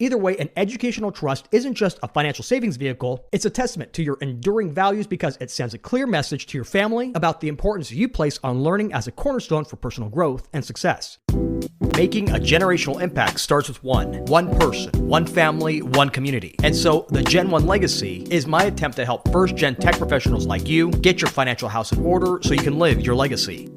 Either way, an educational trust isn't just a financial savings vehicle, it's a testament to your enduring values because it sends a clear message to your family about the importance you place on learning as a cornerstone for personal growth and success. Making a generational impact starts with one person, one family, one community. And so the Gen 1 legacy is my attempt to help first-gen tech professionals like you get your financial house in order so you can live your legacy.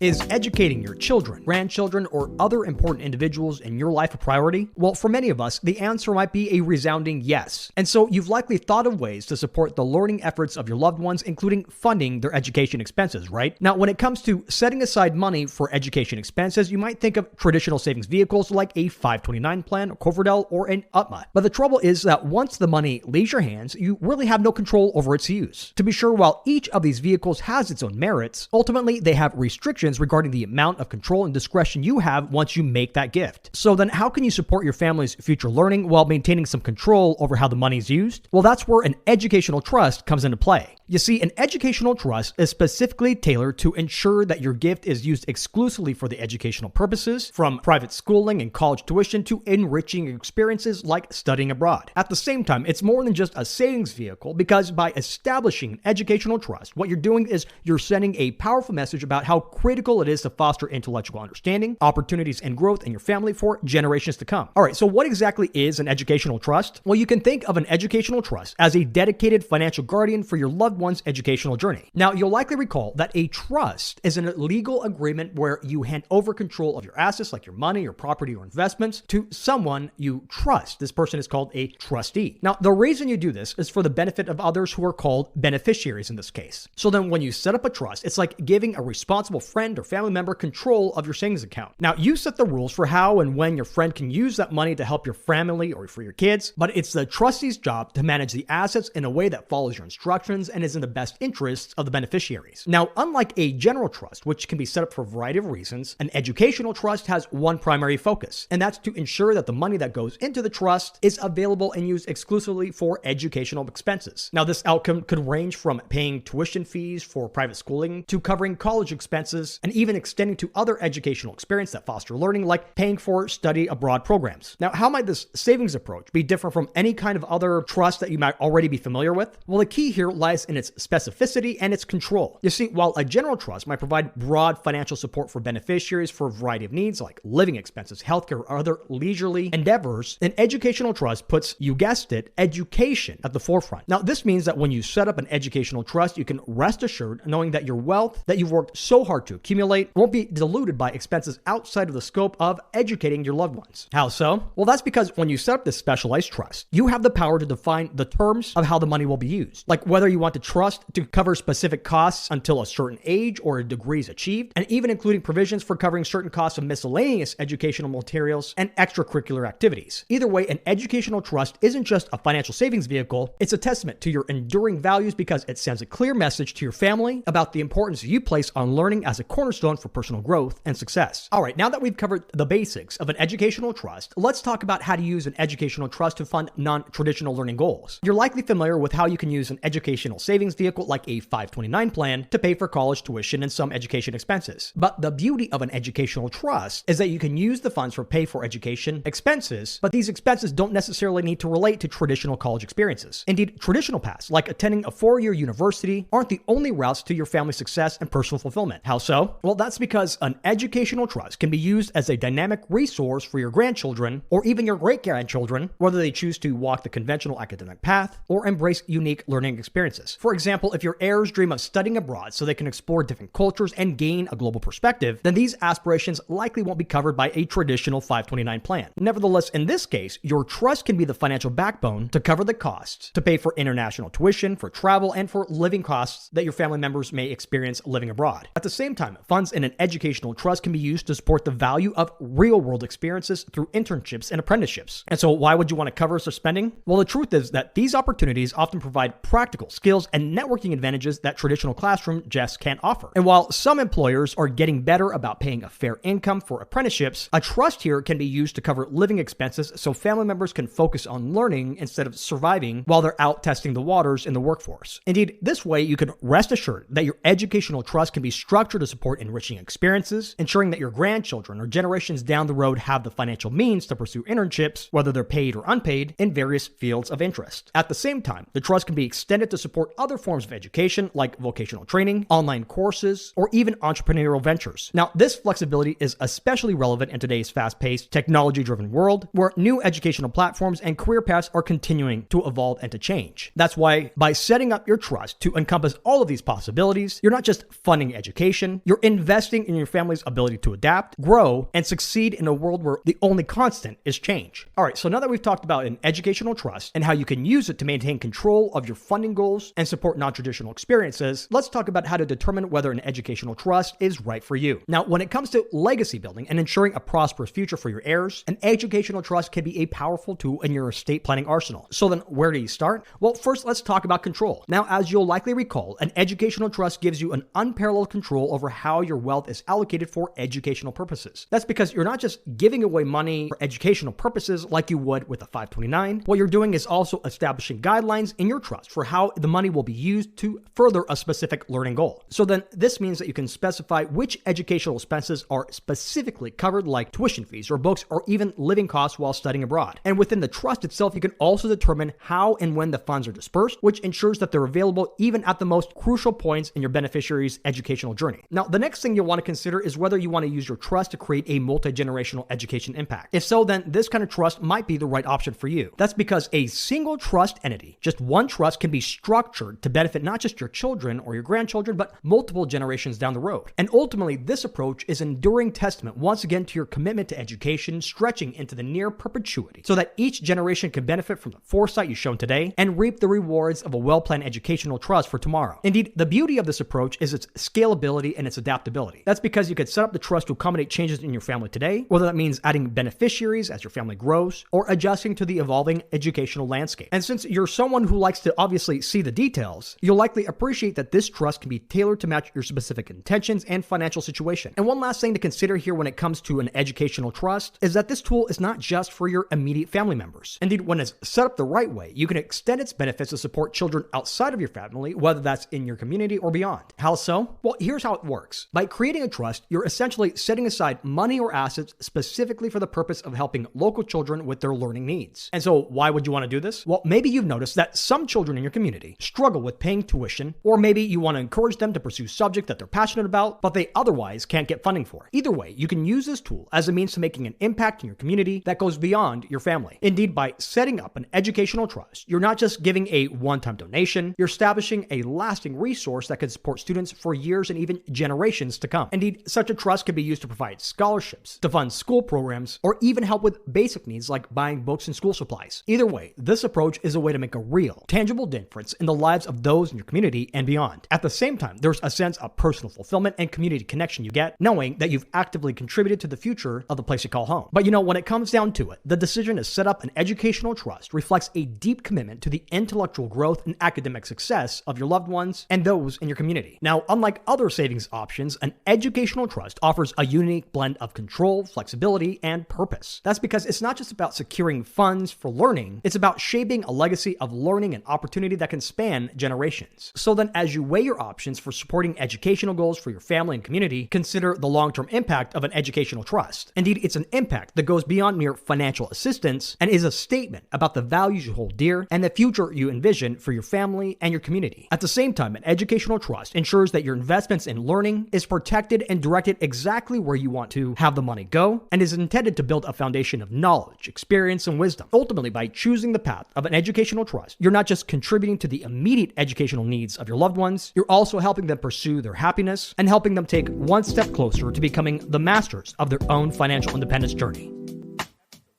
Is educating your children, grandchildren, or other important individuals in your life a priority? Well, for many of us, the answer might be a resounding yes. And so you've likely thought of ways to support the learning efforts of your loved ones, including funding their education expenses, right? Now, when it comes to setting aside money for education expenses, you might think of traditional savings vehicles like a 529 plan, a Coverdell, or an UTMA. But the trouble is that once the money leaves your hands, you really have no control over its use. To be sure, while each of these vehicles has its own merits, ultimately they have restrictions regarding the amount of control and discretion you have once you make that gift. So then how can you support your family's future learning while maintaining some control over how the money's used? Well, that's where an educational trust comes into play. You see, an educational trust is specifically tailored to ensure that your gift is used exclusively for the educational purposes, from private schooling and college tuition to enriching experiences like studying abroad. At the same time, it's more than just a savings vehicle because by establishing an educational trust, what you're doing is you're sending a powerful message about how critical it is to foster intellectual understanding, opportunities, and growth in your family for generations to come. All right, so what exactly is an educational trust? Well, you can think of an educational trust as a dedicated financial guardian for your loved one's educational journey. Now, you'll likely recall that a trust is a legal agreement where you hand over control of your assets, like your money, your property, or investments, to someone you trust. This person is called a trustee. Now, the reason you do this is for the benefit of others who are called beneficiaries in this case. So then when you set up a trust, it's like giving a responsible friend or family member control of your savings account. Now, you set the rules for how and when your friend can use that money to help your family or for your kids, but it's the trustee's job to manage the assets in a way that follows your instructions and is in the best interests of the beneficiaries. Now, unlike a general trust, which can be set up for a variety of reasons, an educational trust has one primary focus, and that's to ensure that the money that goes into the trust is available and used exclusively for educational expenses. Now, this outcome could range from paying tuition fees for private schooling to covering college expenses and even extending to other educational experience that foster learning, like paying for study abroad programs. Now, how might this savings approach be different from any kind of other trust that you might already be familiar with? Well, the key here lies in its specificity and its control. You see, while a general trust might provide broad financial support for beneficiaries for a variety of needs like living expenses, healthcare, or other leisurely endeavors, an educational trust puts, you guessed it, education at the forefront. Now, this means that when you set up an educational trust, you can rest assured knowing that your wealth that you've worked so hard to accumulate won't be diluted by expenses outside of the scope of educating your loved ones. How so? Well, that's because when you set up this specialized trust, you have the power to define the terms of how the money will be used, like whether you want the trust to cover specific costs until a certain age or a degree is achieved, and even including provisions for covering certain costs of miscellaneous educational materials and extracurricular activities. Either way, an educational trust isn't just a financial savings vehicle, it's a testament to your enduring values because it sends a clear message to your family about the importance you place on learning as a cornerstone for personal growth and success. All right, now that we've covered the basics of an educational trust, let's talk about how to use an educational trust to fund non-traditional learning goals. You're likely familiar with how you can use an educational savings vehicle like a 529 plan to pay for college tuition and some education expenses. But the beauty of an educational trust is that you can use the funds for pay for education expenses, but these expenses don't necessarily need to relate to traditional college experiences. Indeed, traditional paths like attending a 4-year university aren't the only routes to your family's success and personal fulfillment. How so? Well, that's because an educational trust can be used as a dynamic resource for your grandchildren or even your great-grandchildren, whether they choose to walk the conventional academic path or embrace unique learning experiences. For example, if your heirs dream of studying abroad so they can explore different cultures and gain a global perspective, then these aspirations likely won't be covered by a traditional 529 plan. Nevertheless, in this case, your trust can be the financial backbone to cover the costs, to pay for international tuition, for travel, and for living costs that your family members may experience living abroad. At the same time, funds in an educational trust can be used to support the value of real-world experiences through internships and apprenticeships. And so why would you want to cover such spending? Well, the truth is that these opportunities often provide practical skills and networking advantages that traditional classroom just can't offer. And while some employers are getting better about paying a fair income for apprenticeships, a trust here can be used to cover living expenses so family members can focus on learning instead of surviving while they're out testing the waters in the workforce. Indeed, this way you can rest assured that your educational trust can be structured to support support enriching experiences, ensuring that your grandchildren or generations down the road have the financial means to pursue internships, whether they're paid or unpaid, in various fields of interest. At the same time, the trust can be extended to support other forms of education like vocational training, online courses, or even entrepreneurial ventures. Now, this flexibility is especially relevant in today's fast-paced, technology-driven world where new educational platforms and career paths are continuing to evolve and to change. That's why by setting up your trust to encompass all of these possibilities, you're not just funding education, you're investing in your family's ability to adapt, grow, and succeed in a world where the only constant is change. All right, so now that we've talked about an educational trust and how you can use it to maintain control of your funding goals and support non-traditional experiences, let's talk about how to determine whether an educational trust is right for you. Now, when it comes to legacy building and ensuring a prosperous future for your heirs, an educational trust can be a powerful tool in your estate planning arsenal. So then where do you start? Well, first, let's talk about control. Now, as you'll likely recall, an educational trust gives you an unparalleled control over how your wealth is allocated for educational purposes. That's because you're not just giving away money for educational purposes like you would with a 529. What you're doing is also establishing guidelines in your trust for how the money will be used to further a specific learning goal. So then this means that you can specify which educational expenses are specifically covered, like tuition fees or books or even living costs while studying abroad. And within the trust itself, you can also determine how and when the funds are dispersed, which ensures that they're available even at the most crucial points in your beneficiary's educational journey. Now, the next thing you'll want to consider is whether you want to use your trust to create a multi-generational education impact. If so, then this kind of trust might be the right option for you. That's because a single trust entity, just one trust, can be structured to benefit not just your children or your grandchildren, but multiple generations down the road. And ultimately, this approach is an enduring testament once again to your commitment to education, stretching into the near perpetuity, so that each generation can benefit from the foresight you've shown today and reap the rewards of a well-planned educational trust for tomorrow. Indeed, the beauty of this approach is its scalability and its adaptability. That's because you could set up the trust to accommodate changes in your family today, whether that means adding beneficiaries as your family grows or adjusting to the evolving educational landscape. And since you're someone who likes to obviously see the details, you'll likely appreciate that this trust can be tailored to match your specific intentions and financial situation. And one last thing to consider here when it comes to an educational trust is that this tool is not just for your immediate family members. Indeed, when it's set up the right way, you can extend its benefits to support children outside of your family, whether that's in your community or beyond. How so? Well, here's how it works. By creating a trust, you're essentially setting aside money or assets specifically for the purpose of helping local children with their learning needs. And so why would you want to do this? Well, maybe you've noticed that some children in your community struggle with paying tuition, or maybe you want to encourage them to pursue subjects that they're passionate about, but they otherwise can't get funding for. Either way, you can use this tool as a means to making an impact in your community that goes beyond your family. Indeed, by setting up an educational trust, you're not just giving a one-time donation, you're establishing a lasting resource that can support students for years and even generations to come. Indeed, such a trust can be used to provide scholarships, to fund school programs, or even help with basic needs like buying books and school supplies. Either way, this approach is a way to make a real, tangible difference in the lives of those in your community and beyond. At the same time, there's a sense of personal fulfillment and community connection you get knowing that you've actively contributed to the future of the place you call home. But when it comes down to it, the decision to set up an educational trust reflects a deep commitment to the intellectual growth and academic success of your loved ones and those in your community. Now, unlike other savings options, an educational trust offers a unique blend of control, flexibility, and purpose. That's because it's not just about securing funds for learning, it's about shaping a legacy of learning and opportunity that can span generations. So then, as you weigh your options for supporting educational goals for your family and community, consider the long-term impact of an educational trust. Indeed, it's an impact that goes beyond mere financial assistance and is a statement about the values you hold dear and the future you envision for your family and your community. At the same time, an educational trust ensures that your investments in learning is protected and directed exactly where you want to have the money go, and is intended to build a foundation of knowledge, experience, and wisdom. Ultimately, by choosing the path of an educational trust, you're not just contributing to the immediate educational needs of your loved ones, you're also helping them pursue their happiness and helping them take one step closer to becoming the masters of their own financial independence journey.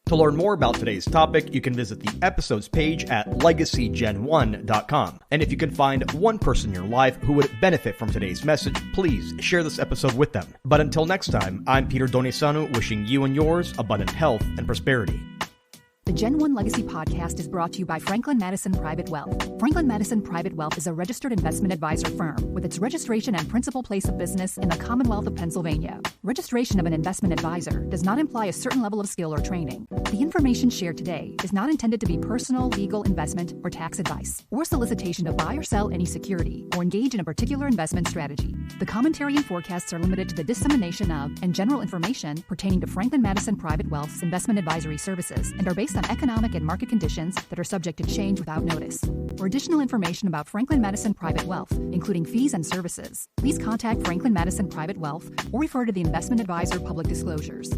To learn more about today's topic, you can visit the episodes page at legacygen1.com. And if you can find one person in your life who would benefit from today's message, please share this episode with them. But until next time, I'm Peter Donisanu, wishing you and yours abundant health and prosperity. The Gen 1 Legacy Podcast is brought to you by Franklin Madison Private Wealth. Franklin Madison Private Wealth is a registered investment advisor firm with its registration and principal place of business in the Commonwealth of Pennsylvania. Registration of an investment advisor does not imply a certain level of skill or training. The information shared today is not intended to be personal, legal, investment, or tax advice, or solicitation to buy or sell any security, or engage in a particular investment strategy. The commentary and forecasts are limited to the dissemination of and general information pertaining to Franklin Madison Private Wealth's investment advisory services and are based on economic and market conditions that are subject to change without notice. For additional information about Franklin Madison Private Wealth, including fees and services, please contact Franklin Madison Private Wealth or refer to the Investment Advisor Public Disclosures.